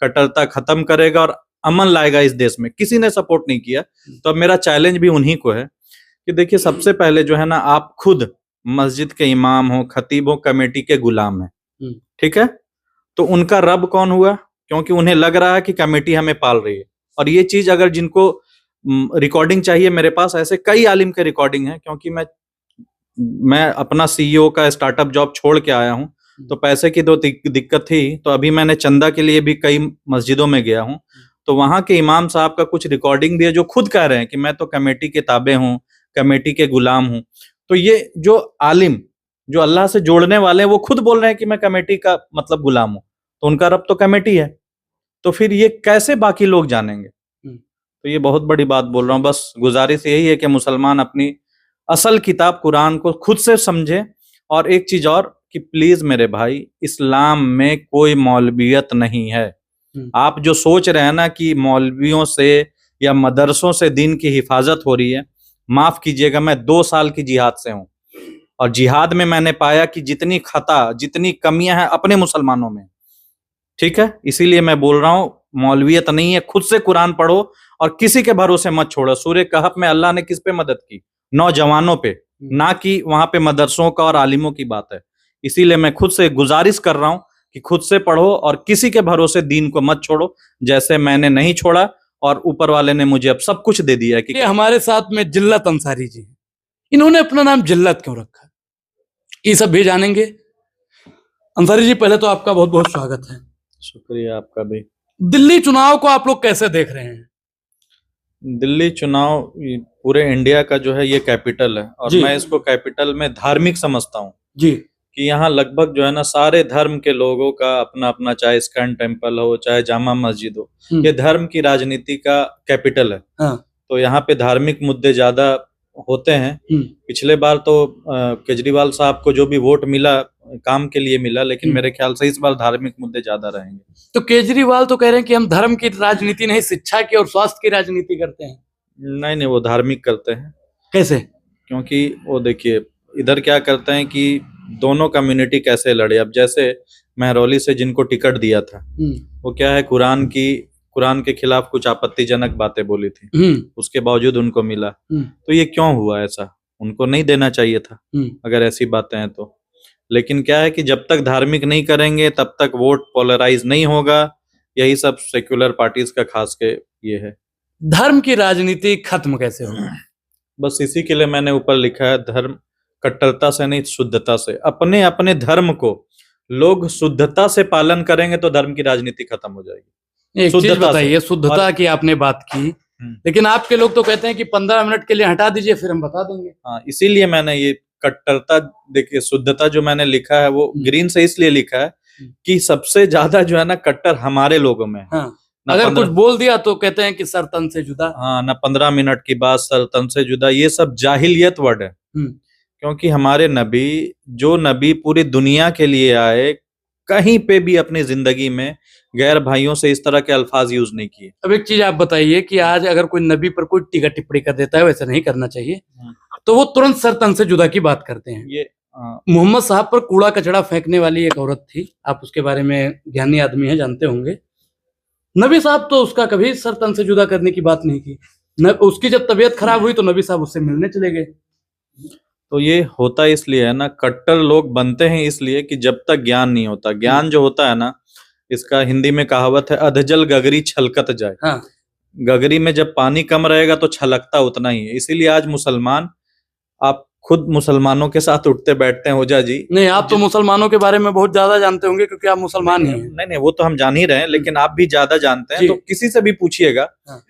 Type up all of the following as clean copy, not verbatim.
कट्टरता खत्म करेगा और अमन लाएगा इस देश में। किसी ने सपोर्ट नहीं किया, तो अब मेरा चैलेंज भी उन्हीं को है कि देखिए, सबसे पहले जो है ना, आप खुद मस्जिद के इमाम हो, खतीब हो, कमेटी के गुलाम है, ठीक है? तो उनका रब कौन हुआ? क्योंकि उन्हें लग रहा है कि कमेटी हमें पाल रही है। और ये चीज अगर जिनको रिकॉर्डिंग चाहिए, मेरे पास ऐसे कई आलिम के रिकॉर्डिंग है, क्योंकि मैं अपना सीईओ का स्टार्टअप जॉब छोड़ के आया हूं, तो पैसे की तो दिक्कत थी। तो अभी मैंने चंदा के लिए भी कई मस्जिदों में गया हूं, तो वहां के इमाम साहब का कुछ रिकॉर्डिंग भी है जो खुद कह रहे हैं कि मैं तो कमेटी के ताबे हूं, कमेटी के गुलाम हूं। तो ये जो आलिम जो अल्लाह से जोड़ने वाले हैं, वो खुद बोल रहे हैं कि मैं कमेटी का मतलब गुलाम हूं, तो उनका रब तो कमेटी है। तो फिर ये कैसे बाकी लोग जानेंगे? तो ये बहुत बड़ी बात बोल रहा हूं। बस गुजारिश यही है कि मुसलमान अपनी असल किताब कुरान को खुद से समझे। और एक चीज और कि प्लीज मेरे भाई, इस्लाम में कोई मौलवियत नहीं है। आप जो सोच रहे हैं ना कि मौलवियों से या मदरसों से दीन की हिफाजत हो रही है, माफ कीजिएगा, मैं 2 साल की जिहाद से हूं, और जिहाद में मैंने पाया कि जितनी खता, जितनी कमियां हैं अपने मुसलमानों में, ठीक है? इसीलिए मैं बोल रहा हूं, मौलवियत नहीं है, खुद से कुरान पढ़ो और किसी के भरोसे मत छोड़ो। सूरह कहफ में अल्लाह ने किस पे मदद की? नौजवानों पे, ना कि वहां पे मदरसों का और आलिमों की बात है। इसीलिए मैं खुद से गुजारिश कर रहा हूं कि खुद से पढ़ो और किसी के भरोसे दीन को मत छोड़ो, जैसे मैंने नहीं छोड़ा और ऊपर वाले ने मुझे अब सब कुछ दे दिया है। कि हमारे साथ में जिल्लत अंसारी जी, इन्होंने अपना नाम जिल्लत क्यों रखा, ये सब भी जानेंगे। अंसारी जी, पहले तो आपका बहुत बहुत स्वागत है। शुक्रिया आपका भी। दिल्ली चुनाव को आप लोग कैसे देख रहे हैं? दिल्ली चुनाव पूरे इंडिया का जो है ये कैपिटल है, और मैं इसको कैपिटल में धार्मिक समझता हूँ जी, कि यहाँ लगभग जो है ना, सारे धर्म के लोगों का अपना अपना, चाहे इस्कॉन टेम्पल हो, चाहे जामा मस्जिद हो, ये धर्म की राजनीति का कैपिटल है। तो यहाँ पे धार्मिक मुद्दे ज्यादा होते हैं। पिछले बार तो केजरीवाल साहब को जो भी वोट मिला, काम के लिए मिला, लेकिन मेरे ख्याल से इस बार धार्मिक मुद्दे ज्यादा रहेंगे। तो केजरीवाल तो कह रहे हैं कि हम धर्म की राजनीति नहीं, शिक्षा की और स्वास्थ्य की राजनीति करते हैं। नहीं, वो धार्मिक करते हैं। कैसे? क्योंकि वो देखिए, इधर क्या करते हैं कि दोनों कम्युनिटी कैसे लड़े। अब जैसे महरौली से जिनको टिकट दिया था, वो क्या है, कुरान के खिलाफ कुछ आपत्तिजनक बातें बोली थी, उसके बावजूद उनको मिला। तो ये क्यों हुआ ऐसा? उनको नहीं देना चाहिए था अगर ऐसी बातें हैं तो। लेकिन क्या है कि जब तक धार्मिक नहीं करेंगे तब तक वोट पोलराइज नहीं होगा। यही सब सेक्युलर पार्टीज का खास के ये है। धर्म की राजनीति खत्म कैसे होगी? बस इसी के लिए मैंने ऊपर लिखा है, धर्म कट्टरता से नहीं, शुद्धता से। अपने अपने धर्म को लोग शुद्धता से पालन करेंगे तो धर्म की राजनीति खत्म हो जाएगी। एक चीज बताइए, शुद्धता की आपने बात की, लेकिन आपके लोग तो कहते हैं कि 15 मिनट के लिए हटा दीजिए, फिर हम बता देंगे। हाँ, इसीलिए मैंने ये कट्टरता, देखिए शुद्धता जो मैंने लिखा है वो ग्रीन से इसलिए लिखा है कि सबसे ज्यादा जो है ना कट्टर हमारे लोगों में है। हाँ, अगर कुछ बोल दिया तो कहते हैं कि सर तन से जुदा। हाँ, ना 15 मिनट की बात, सर तन से जुदा, ये सब जाहिलियत वर्ड है। क्योंकि हमारे नबी, जो नबी पूरी दुनिया के लिए आए, कहीं पे भी अपनी जिंदगी में गैर भाइयों से इस तरह के अल्फाज यूज नहीं किए। अब एक चीज आप बताइए कि आज अगर कोई नबी पर कोई टीका टिप्पणी कर देता है, वैसे नहीं करना चाहिए, तो वो तुरंत सर तन से जुदा की बात करते हैं। ये मोहम्मद साहब पर कूड़ा कचड़ा फेंकने वाली एक औरत थी, आप उसके बारे में ज्ञानी आदमी है, जानते होंगे। नबी साहब तो उसका कभी सर तन से जुदा करने की बात नहीं की। उसकी जब तबीयत खराब हुई तो नबी साहब उससे मिलने चले गए। तो ये होता इसलिए है ना, कट्टर लोग बनते हैं इसलिए कि जब तक ज्ञान नहीं होता। ज्ञान जो होता है ना, इसका हिंदी में कहावत है, अधजल गगरी छलकत जाए। हाँ। गगरी में जब पानी कम रहेगा तो छलकता उतना ही है। इसीलिए आज मुसलमान, आप खुद मुसलमानों के साथ उठते बैठते हैं ओझा जी। नहीं, आप तो मुसलमानों के बारे में बहुत ज्यादा जानते होंगे क्योंकि आप मुसलमान ही हैं। नहीं, वो तो हम जान ही रहे हैं, लेकिन आप भी ज्यादा जानते हैं। तो किसी से भी पूछिएगा,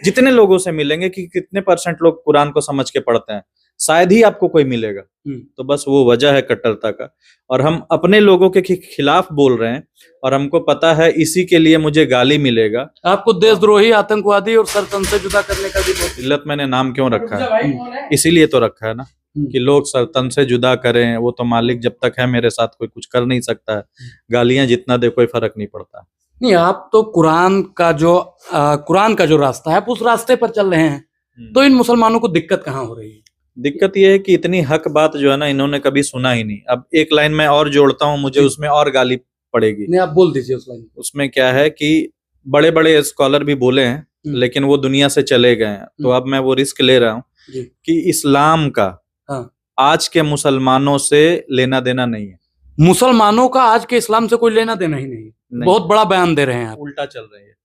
जितने लोगों से मिलेंगे कि कितने % लोग कुरान को समझ के पढ़ते हैं, शायद ही आपको कोई मिलेगा। तो बस वो वजह है कट्टरता का। और हम अपने लोगों के खिलाफ बोल रहे हैं और हमको पता है इसी के लिए मुझे गाली मिलेगा। आपको देशद्रोही, आतंकवादी और सर तन से जुदा करने का भी इल्लत मैंने नाम क्यों रखा है? इसीलिए तो रखा है ना कि लोग सर तन से जुदा करें। वो तो मालिक जब तक है मेरे साथ कोई कुछ कर नहीं सकता है। गालियां जितना दे कोई फर्क नहीं पड़ता। नहीं, आप तो कुरान का जो रास्ता है, आप उस रास्ते पर चल रहे हैं, तो इन मुसलमानों को दिक्कत कहाँ हो रही है? दिक्कत यह है कि इतनी हक बात जो है ना, इन्होंने कभी सुना ही नहीं। अब एक लाइन मैं और जोड़ता हूँ, मुझे उसमें और गाली पड़ेगी। नहीं, आप बोल दीजिए उस लाइन। उसमें क्या है कि बड़े बड़े स्कॉलर भी बोले हैं, लेकिन वो दुनिया से चले गए हैं, तो अब मैं वो रिस्क ले रहा हूँ जी। कि इस्लाम का हाँ। आज के मुसलमानों से लेना देना नहीं है। मुसलमानों का आज के इस्लाम से कोई लेना देना ही नहीं। बहुत बड़ा बयान दे रहे हैं आप। उल्टा चल रही है।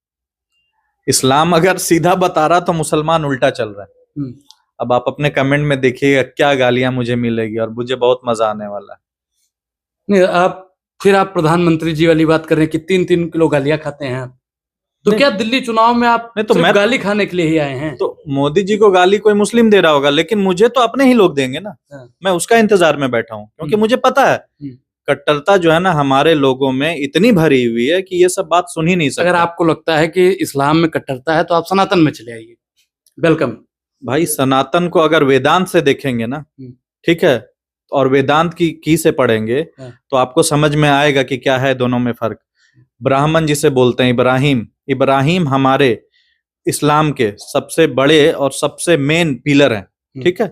इस्लाम अगर सीधा बता रहा तो मुसलमान उल्टा चल रहा है। अब आप अपने कमेंट में देखिएगा क्या गालियां मुझे मिलेगी, और मुझे बहुत मजा आने वाला है। नहीं, आप प्रधानमंत्री जी वाली बात कर रहे हैं कि 3-3 किलो गालियां खाते हैं आप, तो क्या दिल्ली चुनाव में आप नहीं तो सिर्फ मैं गाली खाने के लिए ही आए हैं? तो मोदी जी को गाली कोई मुस्लिम दे रहा होगा, लेकिन मुझे तो अपने ही लोग देंगे ना। मैं उसका इंतजार में बैठा हूँ, क्योंकि मुझे पता है कट्टरता जो है ना हमारे लोगों में इतनी भरी हुई है कि ये सब बात सुन ही नहीं सकते। अगर आपको लगता है कि इस्लाम में कट्टरता है तो आप सनातन में चले आइए, वेलकम। भाई सनातन को अगर वेदांत से देखेंगे ना, ठीक है, और वेदांत की से पढ़ेंगे तो आपको समझ में आएगा कि क्या है दोनों में फर्क। ब्राह्मण जिसे बोलते हैं, इब्राहिम हमारे इस्लाम के सबसे बड़े और सबसे मेन पिलर हैं, ठीक है।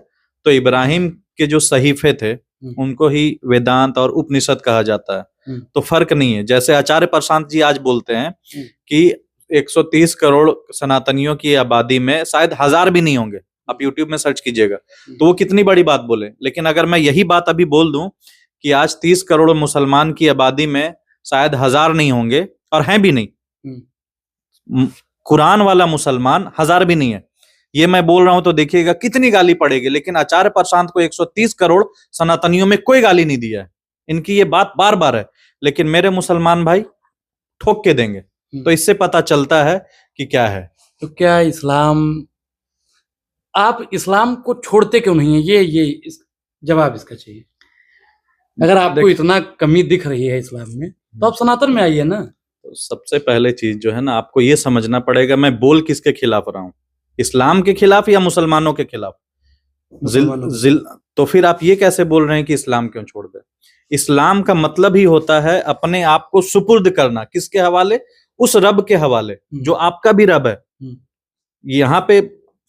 तो इब्राहिम के जो सहीफे थे उनको ही वेदांत और उपनिषद कहा जाता है। तो फर्क नहीं है। जैसे आचार्य प्रशांत जी आज बोलते हैं कि 130 करोड़ सनातनियों की आबादी में शायद 1000 भी नहीं होंगे, आप यूट्यूब में सर्च कीजिएगा, तो वो कितनी बड़ी बात बोले। लेकिन अगर मैं यही बात अभी बोल दूं कि आज 30 करोड़ मुसलमान की आबादी में शायद 1000 नहीं होंगे, और हैं भी नहीं, कुरान वाला मुसलमान 1000 भी नहीं है, ये मैं बोल रहा हूं, तो देखिएगा कितनी गाली पड़ेगी। लेकिन आचार्य प्रशांत को 130 करोड़ सनातनियों में कोई गाली नहीं दिया है, इनकी ये बात बार बार है, लेकिन मेरे मुसलमान भाई ठोक के देंगे। तो इससे पता चलता है कि क्या है। तो क्या आप इस्लाम को छोड़ते क्यों नहीं है? ये जवाब इसका चाहिए। अगर आपको इतना कमी दिख रही है इस्लाम में, तो आप सनातन में आइए ना। तो सबसे पहले चीज जो है ना, आपको ये समझना पड़ेगा मैं बोल किसके खिलाफ रहा हूं, इस्लाम के खिलाफ या मुसलमानों के खिलाफ। तो फिर आप ये कैसे बोल रहे हैं कि इस्लाम क्यों छोड़ दे? इस्लाम का मतलब ही होता है अपने आप को सुपुर्द करना, किसके हवाले? उस रब के हवाले जो आपका भी रब है। यहाँ पे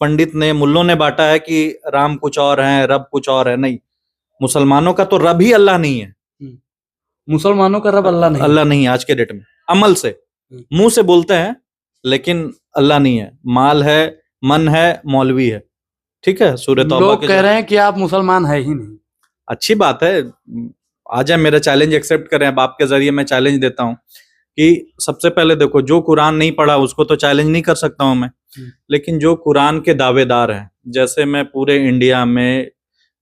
पंडित ने, मुल्लों ने बांटा है कि राम कुछ और है, रब कुछ और है। नहीं, मुसलमानों का तो रब ही अल्लाह नहीं है। मुसलमानों का रब अल्लाह नहीं आज के डेट में। अमल से, मुंह से बोलते हैं, लेकिन अल्लाह नहीं है। माल है, मन है, मौलवी है, ठीक है। सूरह तौबा लोग कह रहे हैं कि आप मुसलमान है ही नहीं। अच्छी बात है, आ जाए, मेरा चैलेंज एक्सेप्ट करें। अब आपके जरिए मैं चैलेंज देता हूं कि सबसे पहले देखो, जो कुरान नहीं पढ़ा उसको तो चैलेंज नहीं कर सकता हूं मैं, लेकिन जो कुरान के दावेदार हैं, जैसे मैं पूरे इंडिया में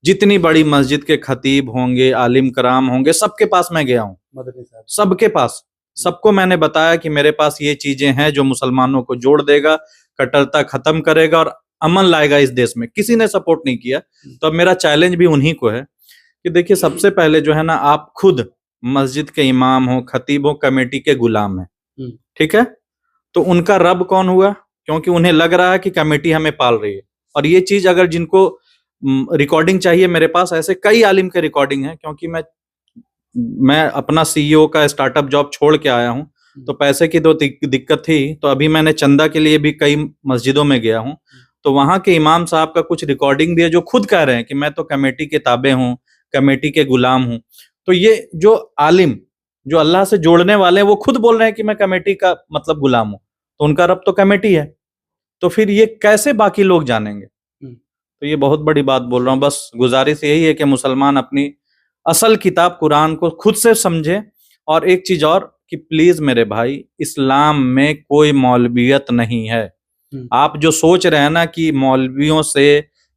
जितनी बड़ी मस्जिद के खतीब होंगे, आलिम कराम होंगे, सबके पास मैं गया हूँ, सबके पास, सबको मैंने बताया कि मेरे पास ये चीजें हैं जो मुसलमानों को जोड़ देगा, कट्टरता खत्म करेगा और अमन लाएगा इस देश में। किसी ने सपोर्ट नहीं किया, तो अब मेरा चैलेंज भी उन्हीं को है कि देखिए, सबसे पहले जो है ना, आप खुद मस्जिद के इमाम हो, खतीब हो, कमेटी के गुलाम हैं, ठीक है। तो उनका रब कौन हुआ? क्योंकि उन्हें लग रहा है कि कमेटी हमें पाल रही है। और ये चीज अगर जिनको रिकॉर्डिंग चाहिए, मेरे पास ऐसे कई आलिम के रिकॉर्डिंग है, क्योंकि मैं अपना सीईओ का स्टार्टअप जॉब छोड़ के आया हूं, तो पैसे की तो दिक्कत थी। तो अभी मैंने चंदा के लिए भी कई मस्जिदों में गया हूं, तो वहां के इमाम साहब का कुछ रिकॉर्डिंग भी है जो खुद कह रहे हैं कि मैं तो कमेटी के ताबे हूं, कमेटी के गुलाम हूं। तो ये जो आलिम जो अल्लाह से जोड़ने वाले हैं, वो खुद बोल रहे हैं कि मैं कमेटी का मतलब गुलाम हूं, तो उनका रब तो कमेटी है। तो फिर ये कैसे बाकी लोग जानेंगे? तो ये बहुत बड़ी बात बोल रहा हूं। बस गुजारिश यही है कि मुसलमान अपनी असल किताब कुरान को खुद से समझे। और एक चीज और कि प्लीज मेरे भाई, इस्लाम में कोई मौलवियत नहीं है। आप जो सोच रहे हैं ना कि मौलवियों से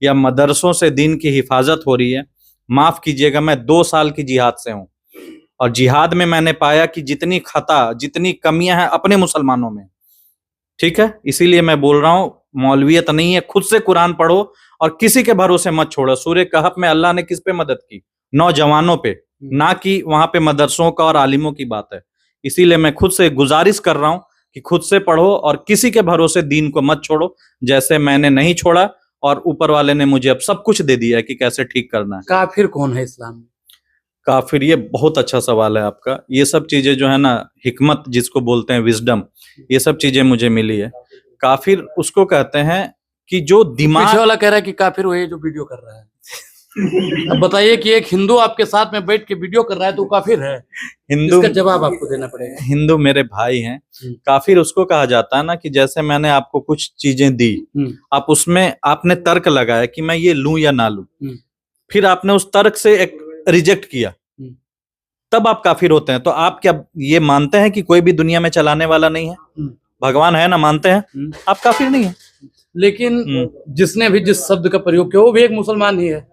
या मदरसों से दीन की हिफाजत हो रही है, माफ कीजिएगा, मैं 2 साल की जिहाद से हूं, और जिहाद में मैंने पाया कि जितनी खता, जितनी कमियां हैं अपने मुसलमानों में, ठीक है। इसीलिए मैं बोल रहा हूं, मौलवियत नहीं है, खुद से कुरान पढ़ो और किसी के भरोसे मत छोड़ो। सूरह कहफ में अल्लाह ने किस पे मदद की? नौजवानों पे, ना कि वहां पे मदरसों का और आलिमों की बात है। इसीलिए मैं खुद से गुजारिश कर रहा हूं कि खुद से पढ़ो और किसी के भरोसे दीन को मत छोड़ो, जैसे मैंने नहीं छोड़ा और ऊपर वाले ने मुझे अब सब कुछ दे दिया है कि कैसे ठीक करना है। काफिर कौन है इस्लाम में? काफिर, ये बहुत अच्छा सवाल है आपका। ये सब चीजें जो है ना, हिकमत जिसको बोलते हैं, विजडम, ये सब चीजें मुझे मिली है। काफिर उसको कहते हैं कि जो दिमाग, पीछे वाला कह रहा है कि काफिर वही जो वीडियो कर रहा है। अब बताइए कि एक हिंदू आपके साथ में बैठ के वीडियो कर रहा है तो वो काफिर है, हिंदू इसका जवाब आपको देना पड़ेगा। हिंदू मेरे भाई हैं। हम्म। काफिर उसको कहा जाता है ना कि जैसे मैंने आपको कुछ चीजें दी, आप उसमें आपने तर्क लगाया कि मैं ये लूं या ना लूं, फिर आपने उस तर्क से एक रिजेक्ट किया, तब आप काफिर होते हैं। तो आप क्या ये मानते हैं कि कोई भी दुनिया में चलाने वाला नहीं है, भगवान है ना, मानते हैं, आप काफिर नहीं है। लेकिन जिसने भी जिस शब्द का प्रयोग किया वो भी एक मुसलमान ही है।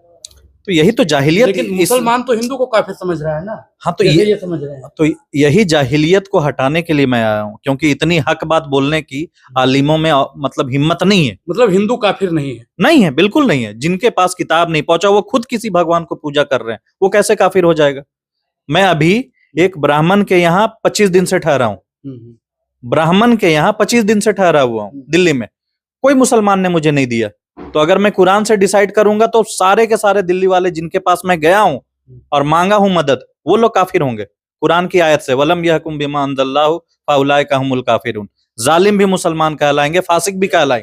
तो यही तो जाहिलियत, लेकिन मुसलमान तो हिंदू को काफिर समझ रहा है ना। हाँ, तो ये समझ रहे हैं। तो यही जाहिलियत को हटाने के लिए मैं आया हूँ, क्योंकि इतनी हक बात बोलने की आलिमों में मतलब हिम्मत नहीं है। मतलब हिंदू काफिर नहीं है? नहीं है, बिल्कुल नहीं है। जिनके पास किताब नहीं पहुंचा, वो खुद किसी भगवान को पूजा कर रहे हैं, वो कैसे काफिर हो जाएगा? मैं अभी एक ब्राह्मण के यहाँ 25 दिन से ठहरा हूँ, ब्राह्मण के यहाँ 25 दिन से ठहरा हुआ हूँ दिल्ली में, कोई मुसलमान ने मुझे नहीं दिया। तो अगर मैं कुरान से डिसाइड करूंगा तो सारे के सारे दिल्ली वाले जिनके पास मैं गया हूं और मांगा हूं मदद, वो लोग काफिर होंगे कुरान की आयत से, वलम यहकुम बिमा अंजल्लाहु फउलाइका हुमुल काफिरून। जालिम भी मुसलमान कहलाएंगे, फासिक भी कहलाएंगे।